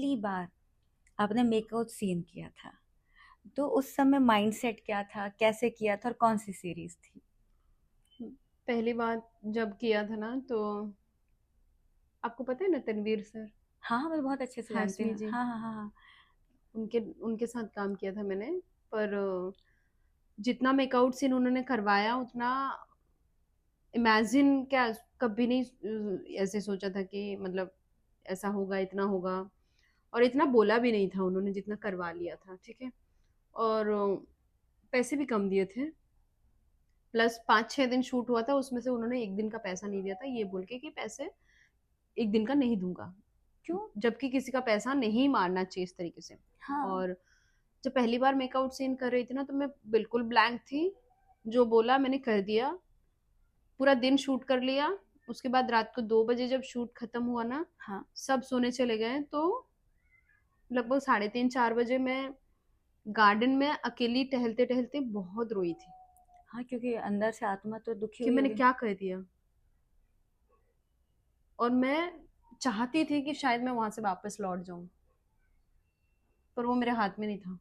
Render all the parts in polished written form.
पहली बार आपने make-out scene किया था, तो उस समय माइंडसेट क्या था, कैसे किया था और कौन सी सीरीज थी? पहली बार जब किया था ना, तो आपको पता है ना, तनवीर सर, हाँ हाँ, मैं बहुत अच्छे से जानती हाशमी हूँ। जी, हाँ हाँ हाँ हाँ। उनके उनके साथ काम किया था मैंने। पर जितना मेकआउट सीन उन्होंने करवाया उतना इमेजिन क्या, कभी नहीं ऐसे सोचा था कि मतलब ऐसा होगा, इतना होगा। और इतना बोला भी नहीं था उन्होंने जितना करवा लिया था, ठीक है। और पैसे भी कम दिए थे। प्लस 5-6 दिन शूट हुआ था, उसमें से उन्होंने एक दिन का पैसा नहीं दिया था, ये बोल के कि पैसे एक दिन का नहीं दूंगा। क्यों? जबकि किसी का पैसा नहीं मारना चाहिए इस तरीके से। हाँ। और जब पहली बार मेकआउट सीन कर रही थी ना, तो मैं बिल्कुल ब्लैंक थी। जो बोला मैंने कर दिया। पूरा दिन शूट कर लिया। उसके बाद रात को 2 बजे जब शूट खत्म हुआ ना, हाँ सब सोने चले गए, तो लगभग 3:30-4 बजे मैं गार्डन में अकेली टहलते टहलते बहुत रोई थी हाँ, क्योंकि अंदर से आत्मा तो दुखी कि हुई मैंने होगी। क्या कर दिया। और मैं चाहती थी कि शायद मैं वहां से वापस लौट जाऊं, पर वो मेरे हाथ में नहीं था,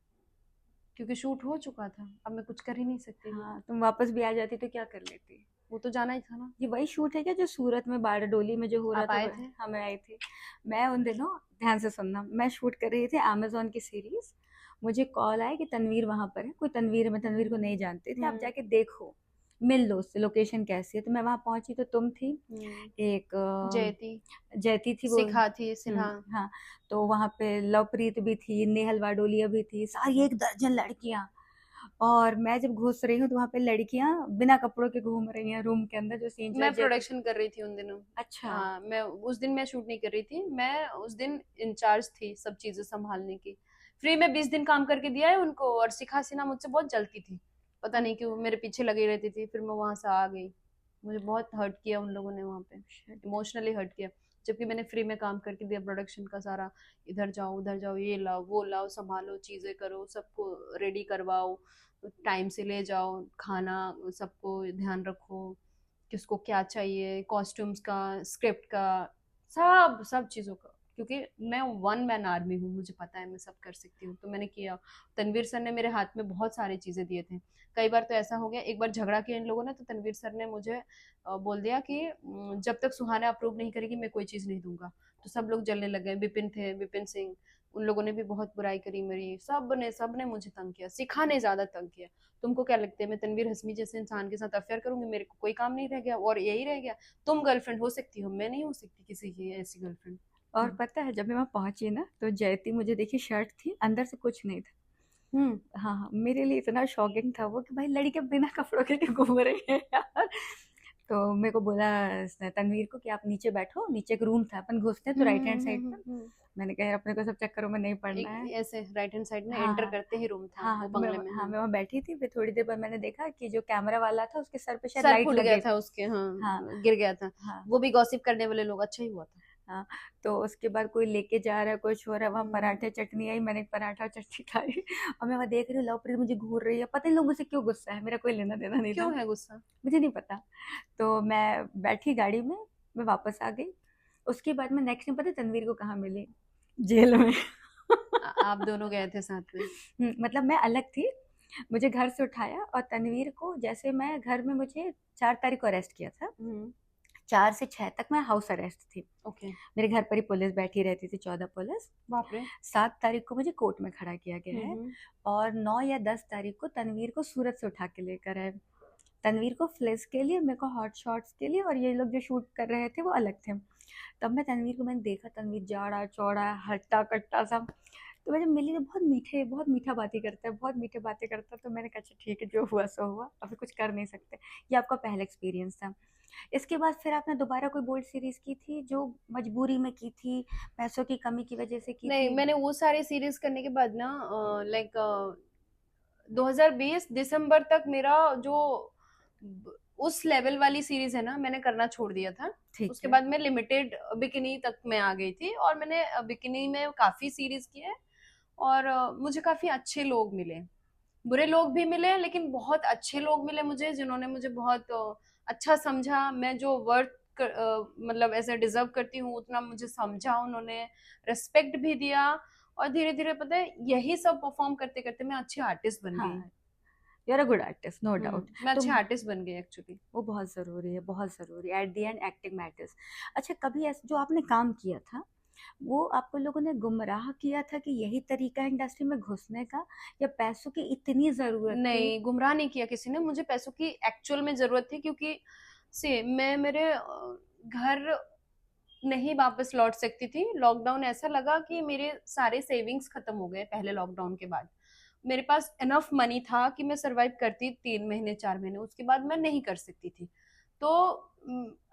क्योंकि शूट हो चुका था। अब मैं कुछ कर ही नहीं सकती थी। हाँ, तुम वापस भी आ जाती तो क्या कर लेती? वो तो जाना ही था ना। ये वही शूट है क्या जो सूरत में बारडोली में जो हो रहा आप था? आए थे। हाँ, मैं आई थी। मैं उन दिनों, ध्यान से सुनना, मैं शूट कर रही थी अमेजोन की सीरीज। मुझे कॉल आया कि तनवीर वहां पर है। कोई तनवीर, मैं तनवीर को नहीं जानती थी। आप हम्म। जाके देखो, मिल लो उससे, लोकेशन कैसी है। तो मैं वहां पहुंची तो तुम थी, एक जयती जयती थी वो। सिखा थी सिन्हा। हाँ। तो वहां पे लवप्रीत भी थी, नेहल वाडोलिया भी थी, सारी एक दर्जन लड़कियां। और मैं जब घुस रही हूँ तो वहां पे लड़कियां बिना कपड़ों के घूम रही हैं रूम के अंदर, जो सीन जो है मैं जयती। प्रोडक्शन कर रही थी उन दिनों। अच्छा। हाँ, मैं उस दिन मैं शूट नहीं कर रही थी, मैं उस दिन इंचार्ज थी सब चीजें संभालने की। फ्री में 20 दिन काम करके दिया है उनको, और सिखा सिन्हा मुझसे बहुत जलती थी। पता नहीं क्यों मेरे पीछे लगी रहती थी, फिर मैं वहां से आ गई। मुझे बहुत हर्ट किया उन लोगों ने वहां पे, शिट। इमोशनली हर्ट किया। जबकि मैंने फ्री में काम करके दिया प्रोडक्शन का सारा। इधर जाओ उधर जाओ, ये लाओ वो लाओ, संभालो, चीजें करो, सबको रेडी करवाओ, टाइम से ले जाओ खाना, सबको ध्यान रखो, किसको क्या चाहिए, कॉस्ट्यूम्स का, स्क्रिप्ट का, सब सब चीज़ों का। क्योंकि मैं वन मैन आर्मी हूँ, मुझे पता है मैं सब कर सकती हूँ, तो मैंने किया। तनवीर सर ने मेरे हाथ में बहुत सारी चीज़ें दिए थे। कई बार तो ऐसा हो गया, एक बार झगड़ा किया इन लोगों ने, तो तनवीर सर ने मुझे बोल दिया कि जब तक सुहाना अप्रूव नहीं करेगी मैं कोई चीज़ नहीं दूंगा। तो सब लोग जलने लग गए। विपिन थे, विपिन सिंह, उन लोगों ने भी बहुत बुराई करी मेरी। सब ने मुझे तंग किया, सिखा ने ज्यादा तंग किया। तुमको क्या लगता है मैं तनवीर हसमी जैसे इंसान के साथ अफेयर करूंगी? मेरे को कोई काम नहीं रह गया और यही रह गया। तुम गर्लफ्रेंड हो सकती हो, मैं नहीं हो सकती किसी की ऐसी और गर्लफ्रेंड। पता है, जब मैं वहां पहुंची ना, तो जयती मुझे देखी, शर्ट थी, अंदर से कुछ नहीं था। हम्म। हाँ हाँ, मेरे लिए इतना शॉकिंग था वो कि भाई लड़के बिना कपड़ों के क्यों घूम रही है यार। तो मेरे को बोला तनवीर को कि आप नीचे बैठो, नीचे एक रूम था, अपन घुसते हैं तो राइट हैंड साइड पर। मैंने कहा यार, अपने को सब चक्करों में नहीं पड़ना एक है। ऐसे राइट हैंड साइड में हाँ एंटर हाँ करते ही रूम था हाँ हाँ, वो तो मैं, बंगले में। हाँ, मैं वहाँ बैठी थी। फिर थोड़ी देर बाद मैंने देखा कि जो कैमरा वाला था उसके सर पे शायद सर लाइट फूट गया लगे। था उसके, हाँ। हाँ गिर गया था। हाँ वो भी गॉसिप करने वाले लोग, अच्छा ही हुआ था। हाँ। तो उसके बाद कोई लेके जा रहा है, कुछ हो रहा है, वहाँ हम्म। पराठे चटनी आई, मैंने एक पराठा और चटनी खाई। और मैं वहाँ देख रही हूँ लवप्रीत मुझे घूर रही है, पता नहीं लोगों से क्यों गुस्सा है, मेरा कोई लेना देना नहीं था। क्यों है गुस्सा? मुझे नहीं पता। तो मैं बैठी गाड़ी में, मैं वापस आ गई। उसके बाद मैं नेक्स्ट टाइम, पता है तनवीर को कहाँ मिली? जेल में। आप दोनों गए थे साथ में? मतलब मैं अलग थी। मुझे घर से उठाया और तनवीर को, जैसे मैं घर में, मुझे 4 तारीख को अरेस्ट किया था। हम्म। 4 से 6 तक मैं हाउस अरेस्ट थी। ओके। मेरे घर पर ही पुलिस बैठी रहती थी, 14 पुलिस। बाप रे। 7 तारीख को मुझे कोर्ट में खड़ा किया गया है। हम्म। और 9 या 10 तारीख को तनवीर को सूरत से उठा के लेकर आए। तनवीर को फ्लिस के लिए, मेरे को हॉट शॉट्स के लिए, और ये लोग जो शूट कर रहे थे वो अलग थे। तब मैं तनवीर को, मैंने देखा तनवीर जाड़ा चौड़ा हट्टा कट्टा सा। तो मैं जब मिली तो बहुत मीठे, बहुत मीठा बातें करता है, बहुत मीठे बातें करता है। तो मैंने कहा अच्छा ठीक है, जो हुआ सो हुआ, अभी कुछ कर नहीं सकते। ये आपका पहला एक्सपीरियंस था। इसके बाद फिर आपने दोबारा कोई बोल्ड सीरीज की थी जो मजबूरी में की थी, पैसों की कमी की वजह से की नहीं, थी? मैंने वो सारे सीरीज करने के बाद ना, लाइक 2020 दिसंबर तक मेरा जो उस लेवल वाली सीरीज है ना, मैंने करना छोड़ दिया था। ठीक उसके है। बाद मैं लिमिटेड बिकिनी तक मैं आ गई थी, और मैंने बिकिनी में काफी सीरीज की है। और मुझे काफी अच्छे लोग मिले, बुरे लोग भी मिले, लेकिन बहुत अच्छे लोग मिले मुझे, जिन्होंने मुझे बहुत अच्छा समझा। मैं जो वर्क मतलब ऐसे डिजर्व करती हूँ उतना मुझे समझा उन्होंने, रिस्पेक्ट भी दिया, और धीरे धीरे पता है यही सब परफॉर्म करते करते मैं अच्छी आर्टिस्ट बन गई। हाँ, you are a good artist, no doubt. मैं तो अच्छी आर्टिस्ट बन गई एक्चुअली। वो बहुत ज़रूरी है, बहुत ज़रूरी है, at the end acting matters. अच्छा, कभी ऐसा जो आपने काम किया था, वो आपको लोगों ने गुमराह किया था कि यही तरीका है इंडस्ट्री में घुसने का, या पैसों की इतनी ज़रूरत थी? नहीं, गुमराह नहीं किया किसी ने, मुझे पैसों की एक्चुअल में जरूरत थी, क्योंकि से मैं मेरे घर नहीं वापस लौट सकती थी। लॉकडाउन ऐसा लगा कि मेरे सारे सेविंग्स खत्म हो गए पहले लॉकडाउन के बाद। मेरे पास इनफ मनी था कि मैं सरवाइव करती 3 महीने 4 महीने, उसके बाद मैं नहीं कर सकती थी। तो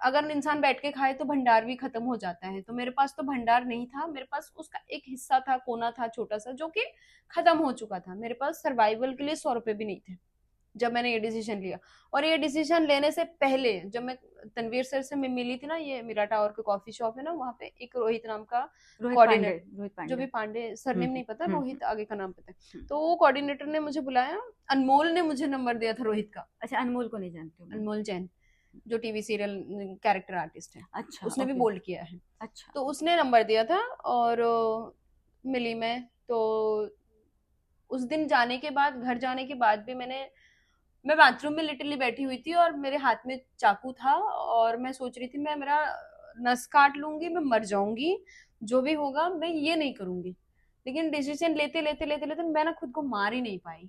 अगर इंसान बैठ के खाए तो भंडार भी खत्म हो जाता है, तो मेरे पास तो भंडार नहीं था, मेरे पास उसका एक हिस्सा था, कोना था छोटा सा, जो कि खत्म हो चुका था। मेरे पास सर्वाइवल के लिए 100 रुपए भी नहीं थे जब मैंने ये डिसीजन लिया। और ये डिसीजन लेने से पहले जब मैं तनवीर सर से मैं मिली थी ना, ये मीरा टावर के कॉफी शॉप है ना, वहाँ पे एक रोहित नाम का रोहित पांडे, कोऑर्डिनेटर, रोहित जो पांडे। भी पांडे सरनेम नहीं पता, रोहित आगे का नाम पता है, हम्म। तो वो कोऑर्डिनेटर ने मुझे बुलाया। अनमोल ने मुझे नंबर दिया था रोहित का, अच्छा, अनमोल को नहीं जानती हूँ मैं। अनमोल जैन, जो टीवी सीरियल कैरेक्टर आर्टिस्ट है, अच्छा, उसने भी ओके। बोल्ड किया है। अच्छा। तो उसने नंबर दिया था, और मिली मैं। तो उस दिन जाने के बाद, घर जाने के बाद भी मैं बाथरूम में लिटरली बैठी हुई थी और मेरे हाथ में चाकू था, और मैं सोच रही थी मैं मेरा नस काट लूंगी, मैं मर जाऊंगी, जो भी होगा मैं ये नहीं करूंगी। लेकिन डिसीजन लेते लेते लेते लेते मैं ना खुद को मार ही नहीं पाई।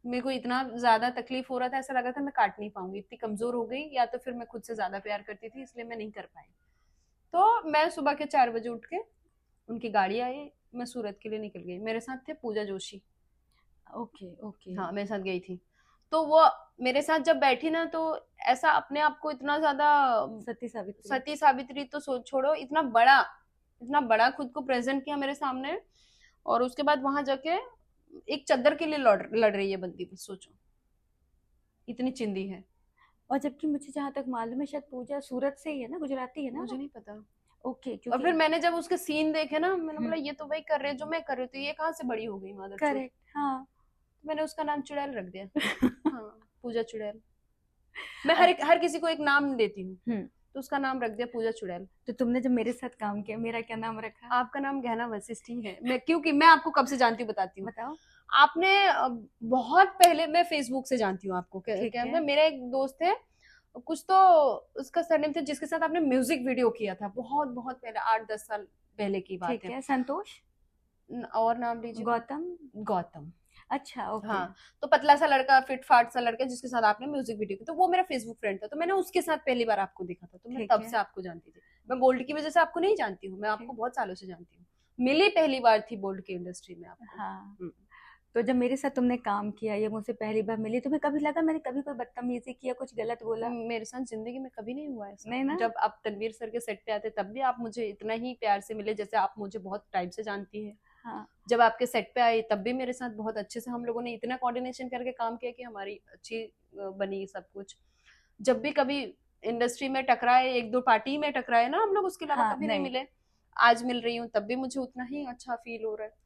मेरे को इतना ज्यादा तकलीफ हो रहा था, ऐसा लगा था मैं काट नहीं पाऊंगी, इतनी कमजोर हो गई, या तो फिर मैं खुद से ज्यादा प्यार करती थी, इसलिए मैं नहीं कर पाई। तो मैं सुबह के 4 बजे उठ के, उनकी गाड़ी आई, मैं सूरत के लिए निकल गई। मेरे साथ थे पूजा जोशी, ओके, ओके। हाँ मेरे साथ गई थी। तो वो मेरे साथ जब बैठी ना, तो ऐसा अपने आप को इतना ज्यादा सती सावित्री। सती सावित्री तो सोच छोड़ो, इतना बड़ा खुद को प्रेजेंट किया मेरे सामने। और उसके बाद वहां जाके एक चद्दर के लिए लड़ रही है बंदी, बस सोचो, इतनी चिंदी है। और जबकि मुझे जहाँ तक मालूम है, शायद पूजा सूरत से ही है ना, गुजराती है ना मुझे वो? नहीं पता। ओके, और क्योंकि फिर मैंने जब उसके सीन देखे ना, मैंने बोला हम्म, ये तो वही कर रहे हैं जो मैं कर रही हूँ, तो ये कहाँ से बड़ी हो गई मादर चोद। करेक्ट, हाँ। तो मैंने उसका नाम चुड़ैल रख दिया। हाँ, पूजा चुड़ैल। मैं हर किसी को एक नाम देती हूँ, हम्म। तो उसका नाम रख दिया पूजा चुड़ैल। तो तुमने जब मेरे साथ काम किया, मेरा क्या नाम रखा? आपका नाम गहना वशिष्ठ ही है। मैं, क्योंकि मैं आपको कब से जानती हूँ बताती हूँ। बताओ। आपने बहुत पहले, मैं फेसबुक से जानती हूँ आपको, क्या ठीक क्या है। मैं, मेरा एक दोस्त है कुछ तो, उसका सरनेम था, जिसके साथ आपने म्यूजिक वीडियो किया था बहुत बहुत पहले, 8-10 साल पहले की बात ठीक है। है, संतोष। और नाम लीजिए कोई। गौतम। गौतम। अच्छा, ओके। हाँ, तो पतला सा लड़का, फिट फाट सा लड़का, जिसके साथ आपने म्यूजिक वीडियो की, तो वो मेरा फेसबुक फ्रेंड था। तो मैंने उसके साथ पहली बार आपको देखा था, तो मैं ठीक तब है। से आपको जानती थी। मैं बोल्ड की वजह से आपको नहीं जानती हूँ, मैं आपको ठीक। बहुत सालों से जानती हूँ। मिली पहली बार थी बोल्ड की इंडस्ट्री में आपको। हाँ। हम्म। तो जब मेरे साथ तुमने काम किया, ये मुझसे पहली बार मिली, तुम्हें कभी लगा मैंने कभी कोई बदतमीजी किया, कुछ गलत बोला? मेरे साथ जिंदगी में कभी नहीं हुआ ऐसा। नहीं ना? जब आप तनवीर सर के सेट पे आते तब भी आप मुझे इतना ही प्यार से मिले जैसे आप मुझे बहुत टाइम से जानती है। हाँ। जब आपके सेट पे आई तब भी मेरे साथ बहुत अच्छे से हम लोगों ने इतना कोऑर्डिनेशन करके काम किया कि हमारी अच्छी बनी सब कुछ। जब भी कभी इंडस्ट्री में टकराए, एक दो पार्टी में टकराए ना हम लोग, उसके अलावा हाँ, कभी नहीं नहीं। मिले। आज मिल रही हूँ तब भी मुझे उतना ही अच्छा फील हो रहा है।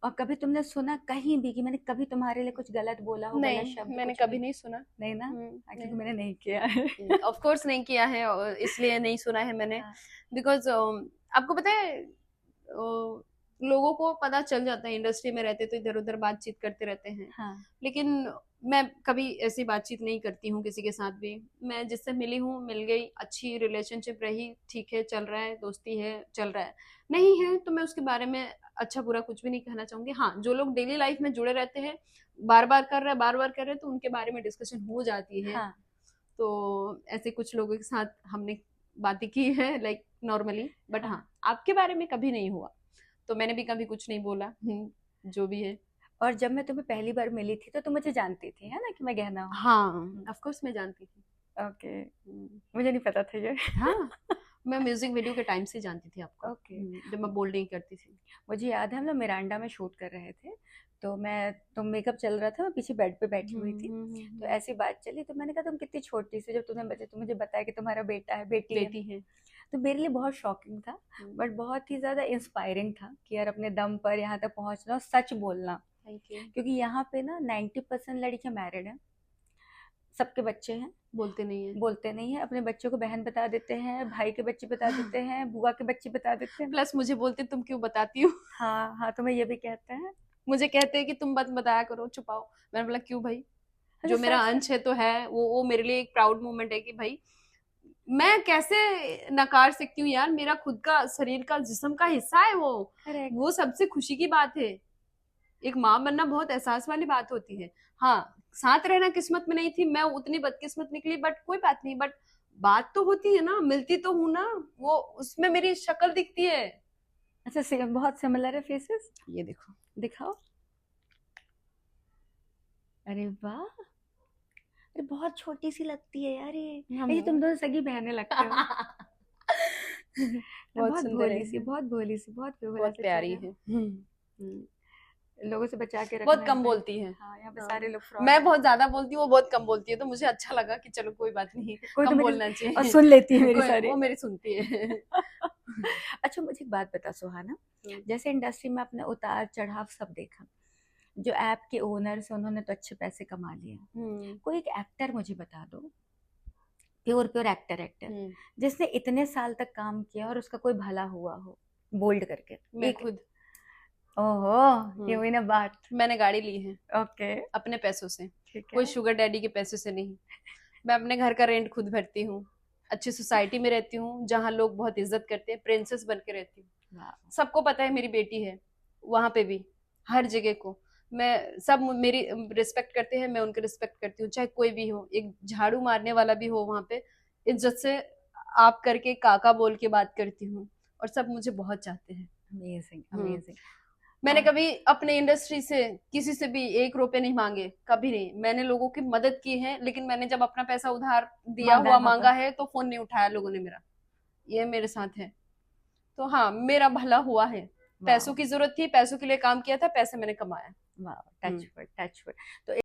और कभी तुमने सुना कहीं भी कि मैंने कभी तुम्हारे लिए कुछ गलत बोला हो, गलत नहीं, शब्द मैंने कुछ कभी भी? नहीं सुना। नहीं ना? नहीं, क्योंकि मैंने नहीं किया है। ऑफ कोर्स नहीं किया है, और इसलिए नहीं सुना है मैंने। हाँ। बिकॉज आपको पता है, लोगों को पता चल जाता है, इंडस्ट्री में रहते तो इधर उधर बातचीत करते रहते हैं। हाँ। लेकिन मैं कभी ऐसी बातचीत नहीं करती हूँ किसी के साथ भी। मैं जिससे मिली हूँ मिल गई, अच्छी रिलेशनशिप रही, ठीक है, चल रहा है, दोस्ती है, चल रहा है। नहीं है तो मैं उसके बारे में अच्छा बुरा कुछ भी नहीं कहना चाहूंगी। हाँ, जो लोग डेली लाइफ में जुड़े रहते हैं, बार बार कर रहे हैं, बार बार कर रहे हैं, तो उनके बारे में डिस्कशन हो जाती है। हाँ। तो ऐसे कुछ लोगों के साथ हमने बातें की है, लाइक नॉर्मली। बट हाँ। हाँ, आपके बारे में कभी नहीं हुआ, तो मैंने भी कभी कुछ नहीं बोला। जो भी है। और जब मैं तुम्हें पहली बार मिली थी तो तुम मुझे जानती थी, है ना, कि मैं गहना हूँ? हाँ, ऑफ कोर्स मैं जानती थी। ओके। मुझे नहीं पता था ये। हाँ, मैं म्यूजिक वीडियो के टाइम से जानती थी आपको। ओके। जब मैं बोल्ड नहीं करती थी। मुझे याद है हम लोग मिरांडा में शूट कर रहे थे, तो मेकअप चल रहा था, मैं पीछे बेड पे बैठी हुई थी। तो ऐसी बात चली, तो मैंने कहा तुम कितनी छोटी सी, जब तुम मुझे बताया कि तुम्हारा बेटा है, बेटी है। तो मेरे लिए बहुत शॉकिंग था, बट बहुत ही ज़्यादा इंस्पायरिंग था कि यार अपने दम पर यहाँ तक पहुँचना और सच बोलना। Thank you. क्योंकि यहाँ पे ना 90% लड़कियाँ मैरिड हैं, सबके बच्चे हैं, बोलते नहीं है। बोलते नहीं है, अपने बच्चों को बहन बता देते हैं, भाई के बच्चे बता देते हैं, बुआ के बच्चे बता देते हैं। प्लस मुझे बोलते तुम क्यों बताती हो। हाँ हाँ, तुम्हें ये भी कहते हैं। मुझे कहते हैं कि तुम मत बताया करो, छुपाओ। मैंने बोला क्यों भाई, अच्छा जो मेरा सच। अंश है तो है, वो मेरे लिए एक प्राउड मोमेंट है कि भाई मैं कैसे नकार सकती हूँ यार, मेरा खुद का शरीर का जिस्म का हिस्सा है वो। करेक्ट। वो सबसे खुशी की बात है। एक माँ बनना बहुत एहसास वाली बात होती है। हाँ, साथ रहना किस्मत में नहीं थी, मैं उतनी बदकिस्मत निकली, बट कोई बात नहीं। बट बात तो होती है ना, मिलती तो हूँ ना, वो उसमें मेरी शक्ल दिखती है। अच्छा बहुत सिमिलर है फेसेस। ये देखो। दिखाओ। अरे वाह, अरे बहुत छोटी सी लगती है यार ये तुम दोनों सगी बहनें लगते हो। बहुत बहुत सुंदर भोली है, सी, बहुत भोली सी, बहुत भोला बहुत सा प्यारी चेहरा। है। लोगों से बचा के बहुत रखना यहाँ कम पे। बोलती है। हाँ, यहाँ पे हाँ, सारे लोग फ्रॉड मैं हैं। बहुत ज्यादा बोलती हूँ, वो बहुत कम बोलती है, तो मुझे अच्छा लगा कि चलो कोई बात नहीं, कोई तो कम मेरी बोलना और चाहिए। सुन लेती है मेरी कोई सारी। वो मेरी सुनती है। अच्छा मुझे एक बात बता सुहाना, जैसे इंडस्ट्री में अपने उतार चढ़ाव सब देखा, जो ऐप के ओनर्स उन्होंने तो अच्छे पैसे कमा लिए, कोई एक एक्टर मुझे बता दो, प्योर प्योर एक्टर जिसने इतने साल तक काम किया और उसका कोई भला हुआ हो, बोल्ड करके मैं एक। खुद। ओहो, ये हुई ना बात। मैंने गाड़ी ली है ओके। अपने पैसों से, ठीक कोई है। शुगर डैडी के पैसों से नहीं। मैं अपने घर का रेंट खुद भरती हूँ, अच्छी सोसाइटी में रहती हूँ जहाँ लोग बहुत इज्जत करते हैं, प्रिंसेस बन के रहती हूँ। वाह। सबको पता है मेरी बेटी है, वहां पे भी, हर जगह को मैं, सब मेरी रिस्पेक्ट करते हैं, मैं उनकी रिस्पेक्ट करती हूँ, चाहे कोई भी हो। एक झाड़ू मारने वाला भी हो वहां पे, इज्जत से आप करके काका बोल के बात करती हूँ, और सब मुझे बहुत चाहते हैं। अमेजिंग हम्म। अमेजिंग। मैंने कभी अपने इंडस्ट्री से किसी से भी 1 रुपए नहीं मांगे, कभी नहीं। मैंने लोगों की मदद की है, लेकिन मैंने जब अपना पैसा उधार दिया मांगा हुआ है मांगा पापा। है तो फोन नहीं उठाया लोगों ने मेरा। ये मेरे साथ है। तो हाँ, मेरा भला हुआ है। वाह। पैसों की जरूरत थी, पैसों के लिए काम किया था, पैसे मैंने कमाया। वाह, हम्म। Touch wood touch wood. तो